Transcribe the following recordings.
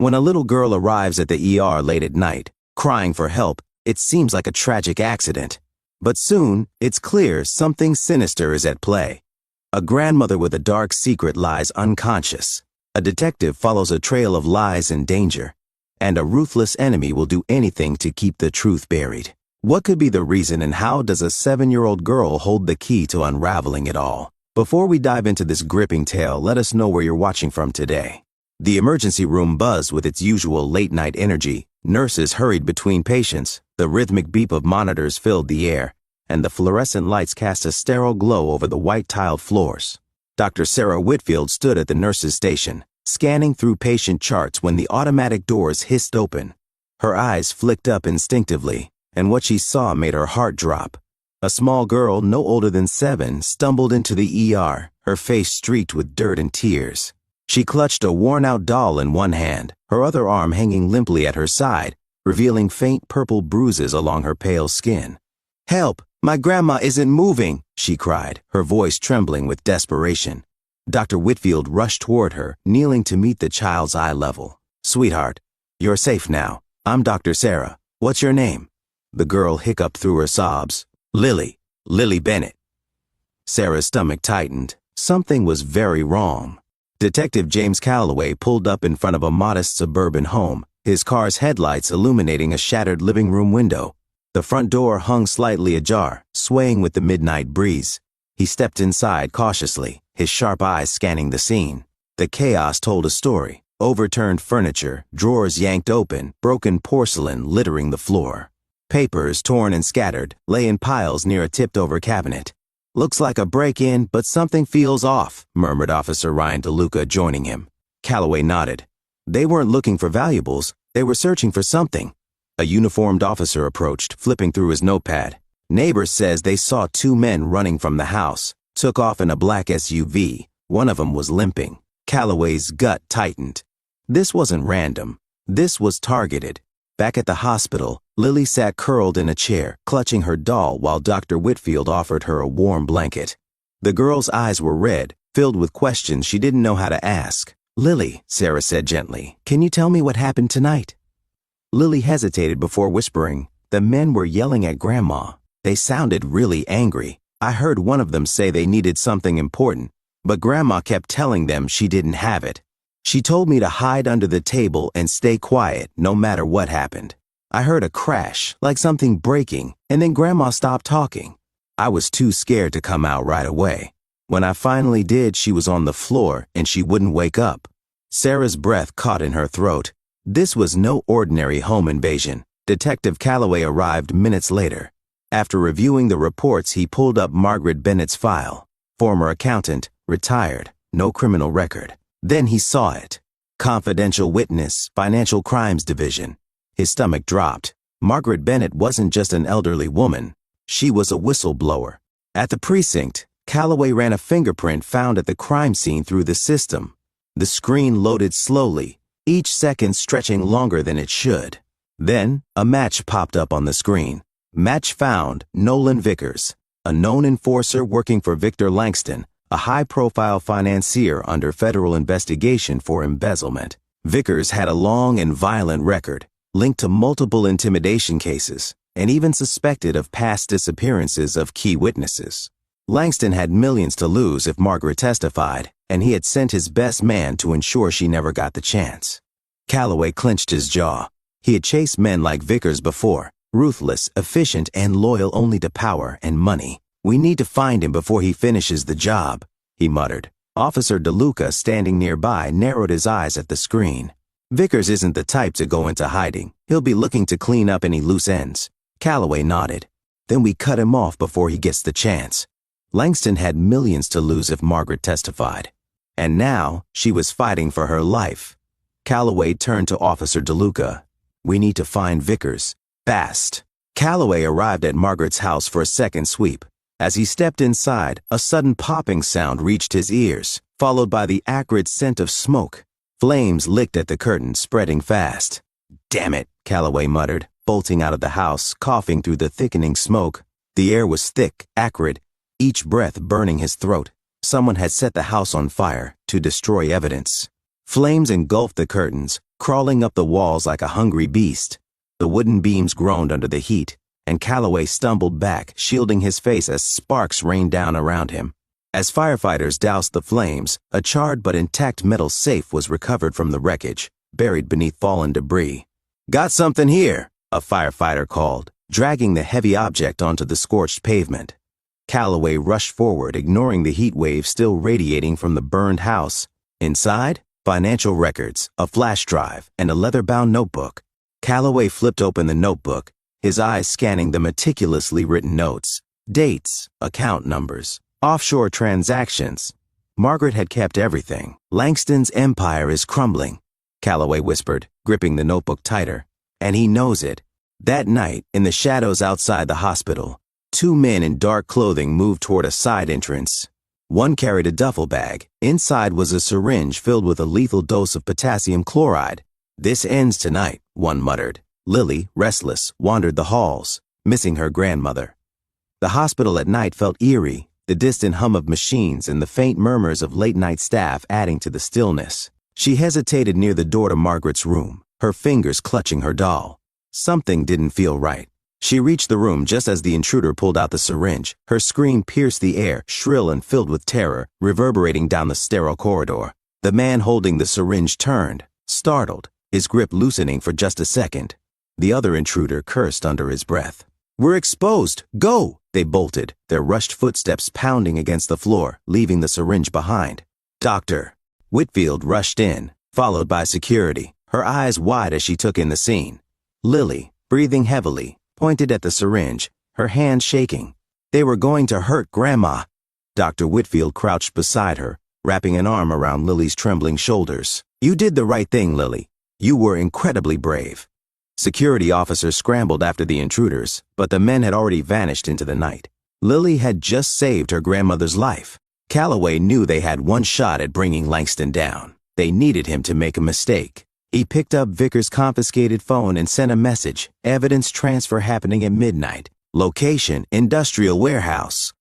When a little girl arrives at the ER late at night, crying for help, it seems like a tragic accident. But soon, it's clear something sinister is at play. A grandmother with a dark secret lies unconscious. A detective follows a trail of lies and danger. And a ruthless enemy will do anything to keep the truth buried. What could be the reason, and how does a 7-year-old girl hold the key to unraveling it all? Before we dive into this gripping tale, let us know where you're watching from today. The emergency room buzzed with its usual late-night energy. Nurses hurried between patients, the rhythmic beep of monitors filled the air, and the fluorescent lights cast a sterile glow over the white-tiled floors. Dr. Sarah Whitfield stood at the nurse's station, scanning through patient charts when the automatic doors hissed open. Her eyes flicked up instinctively, and what she saw made her heart drop. A small girl, no older than 7, stumbled into the ER, her face streaked with dirt and tears. She clutched a worn-out doll in one hand, her other arm hanging limply at her side, revealing faint purple bruises along her pale skin. "Help! My grandma isn't moving!" she cried, her voice trembling with desperation. Dr. Whitfield rushed toward her, kneeling to meet the child's eye level. "Sweetheart, you're safe now. I'm Dr. Sarah. What's your name?" The girl hiccuped through her sobs. Lily Bennett." Sarah's stomach tightened. Something was very wrong. Detective James Calloway pulled up in front of a modest suburban home, his car's headlights illuminating a shattered living room window. The front door hung slightly ajar, swaying with the midnight breeze. He stepped inside cautiously, his sharp eyes scanning the scene. The chaos told a story. Overturned furniture, drawers yanked open, broken porcelain littering the floor. Papers, torn and scattered, lay in piles near a tipped-over cabinet. "Looks like a break-in, but something feels off," murmured Officer Ryan DeLuca, joining him. Calloway nodded. They weren't looking for valuables, they were searching for something. A uniformed officer approached, flipping through his notepad. "Neighbor says they saw 2 men running from the house, took off in a black SUV. One of them was limping." Calloway's gut tightened. This wasn't random. This was targeted. Back at the hospital, Lily sat curled in a chair, clutching her doll while Dr. Whitfield offered her a warm blanket. The girl's eyes were red, filled with questions she didn't know how to ask. "Lily," Sarah said gently, "can you tell me what happened tonight?" Lily hesitated before whispering, "The men were yelling at Grandma. They sounded really angry. I heard one of them say they needed something important, but Grandma kept telling them she didn't have it. She told me to hide under the table and stay quiet no matter what happened. I heard a crash, like something breaking, and then Grandma stopped talking. I was too scared to come out right away. When I finally did, she was on the floor and she wouldn't wake up." Sarah's breath caught in her throat. This was no ordinary home invasion. Detective Calloway arrived minutes later. After reviewing the reports, he pulled up Margaret Bennett's file. Former accountant, retired, no criminal record. Then he saw it. Confidential witness, Financial Crimes Division. His stomach dropped. Margaret Bennett wasn't just an elderly woman. She was a whistleblower. At the precinct, Calloway ran a fingerprint found at the crime scene through the system. The screen loaded slowly, each second stretching longer than it should. Then, a match popped up on the screen. Match found: Nolan Vickers, a known enforcer working for Victor Langston, a high-profile financier under federal investigation for embezzlement. Vickers had a long and violent record, linked to multiple intimidation cases, and even suspected of past disappearances of key witnesses. Langston had millions to lose if Margaret testified, and he had sent his best man to ensure she never got the chance. Calloway clenched his jaw. He had chased men like Vickers before, ruthless, efficient, and loyal only to power and money. "We need to find him before he finishes the job," he muttered. Officer DeLuca, standing nearby, narrowed his eyes at the screen. "Vickers isn't the type to go into hiding. He'll be looking to clean up any loose ends." Calloway nodded. "Then we cut him off before he gets the chance." Langston had millions to lose if Margaret testified. And now, she was fighting for her life. Calloway turned to Officer DeLuca. "We need to find Vickers. Fast." Calloway arrived at Margaret's house for a second sweep. As he stepped inside, a sudden popping sound reached his ears, followed by the acrid scent of smoke. Flames licked at the curtain, spreading fast. "Damn it," Calloway muttered, bolting out of the house, coughing through the thickening smoke. The air was thick, acrid, each breath burning his throat. Someone had set the house on fire to destroy evidence. Flames engulfed the curtains, crawling up the walls like a hungry beast. The wooden beams groaned under the heat, and Calloway stumbled back, shielding his face as sparks rained down around him. As firefighters doused the flames, a charred but intact metal safe was recovered from the wreckage, buried beneath fallen debris. "Got something here," a firefighter called, dragging the heavy object onto the scorched pavement. Calloway rushed forward, ignoring the heat wave still radiating from the burned house. Inside, financial records, a flash drive, and a leather-bound notebook. Calloway flipped open the notebook, his eyes scanning the meticulously written notes. Dates, account numbers, offshore transactions. Margaret had kept everything. "Langston's empire is crumbling," Calloway whispered, gripping the notebook tighter. "And he knows it." That night, in the shadows outside the hospital, two men in dark clothing moved toward a side entrance. One carried a duffel bag. Inside was a syringe filled with a lethal dose of potassium chloride. "This ends tonight," one muttered. Lily, restless, wandered the halls, missing her grandmother. The hospital at night felt eerie, the distant hum of machines and the faint murmurs of late-night staff adding to the stillness. She hesitated near the door to Margaret's room, her fingers clutching her doll. Something didn't feel right. She reached the room just as the intruder pulled out the syringe. Her scream pierced the air, shrill and filled with terror, reverberating down the sterile corridor. The man holding the syringe turned, startled, his grip loosening for just a second. The other intruder cursed under his breath. "We're exposed! Go!" They bolted, their rushed footsteps pounding against the floor, leaving the syringe behind. "Doctor!" Whitfield rushed in, followed by security, her eyes wide as she took in the scene. Lily, breathing heavily, pointed at the syringe, her hand shaking. "They were going to hurt Grandma." Dr. Whitfield crouched beside her, wrapping an arm around Lily's trembling shoulders. "You did the right thing, Lily. You were incredibly brave." Security officers scrambled after the intruders, but the men had already vanished into the night. Lily had just saved her grandmother's life. Calloway knew they had one shot at bringing Langston down. They needed him to make a mistake. He picked up Vickers' confiscated phone and sent a message. Evidence transfer happening at midnight. Location, industrial warehouse.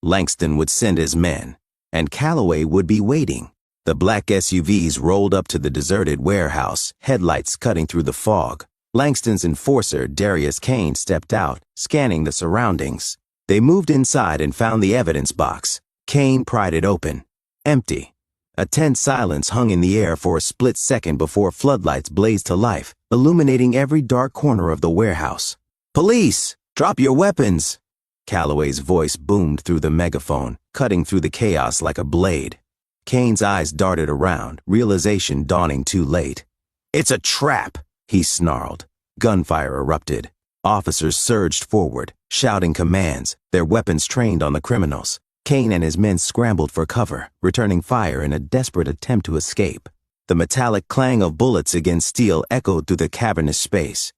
Langston would send his men, and Calloway would be waiting. The black SUVs rolled up to the deserted warehouse, headlights cutting through the fog. Langston's enforcer, Darius Kane, stepped out, scanning the surroundings. They moved inside and found the evidence box. Kane pried it open. Empty. A tense silence hung in the air for a split second before floodlights blazed to life, illuminating every dark corner of the warehouse. "Police! Drop your weapons!" Calloway's voice boomed through the megaphone, cutting through the chaos like a blade. Kane's eyes darted around, realization dawning too late. "It's a trap!" he snarled. Gunfire erupted. Officers surged forward, shouting commands, their weapons trained on the criminals. Kane and his men scrambled for cover, returning fire in a desperate attempt to escape. The metallic clang of bullets against steel echoed through the cavernous space.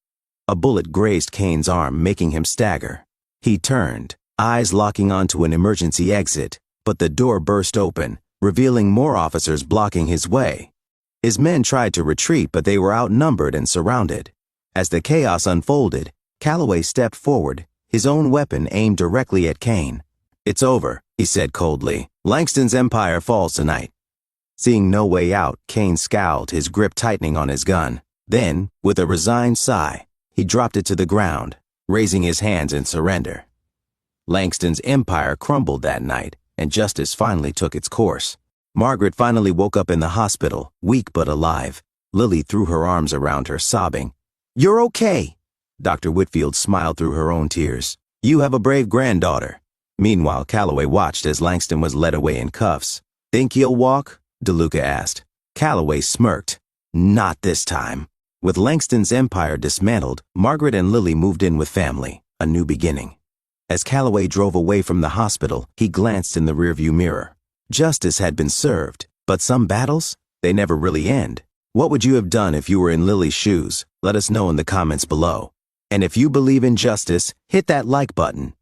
A bullet grazed Kane's arm, making him stagger. He turned, eyes locking onto an emergency exit, but the door burst open, revealing more officers blocking his way. His men tried to retreat, but they were outnumbered and surrounded. As the chaos unfolded, Calloway stepped forward, his own weapon aimed directly at Kane. "It's over," he said coldly. "Langston's empire falls tonight." Seeing no way out, Kane scowled, his grip tightening on his gun. Then, with a resigned sigh, he dropped it to the ground, raising his hands in surrender. Langston's empire crumbled that night, and justice finally took its course. Margaret finally woke up in the hospital, weak but alive. Lily threw her arms around her, sobbing. "You're okay." Dr. Whitfield smiled through her own tears. "You have a brave granddaughter." Meanwhile, Calloway watched as Langston was led away in cuffs. "Think he'll walk?" DeLuca asked. Calloway smirked. "Not this time." With Langston's empire dismantled, Margaret and Lily moved in with family, a new beginning. As Calloway drove away from the hospital, he glanced in the rearview mirror. Justice had been served, but some battles, they never really end. What would you have done if you were in Lily's shoes? Let us know in the comments below. And if you believe in justice, hit that like button.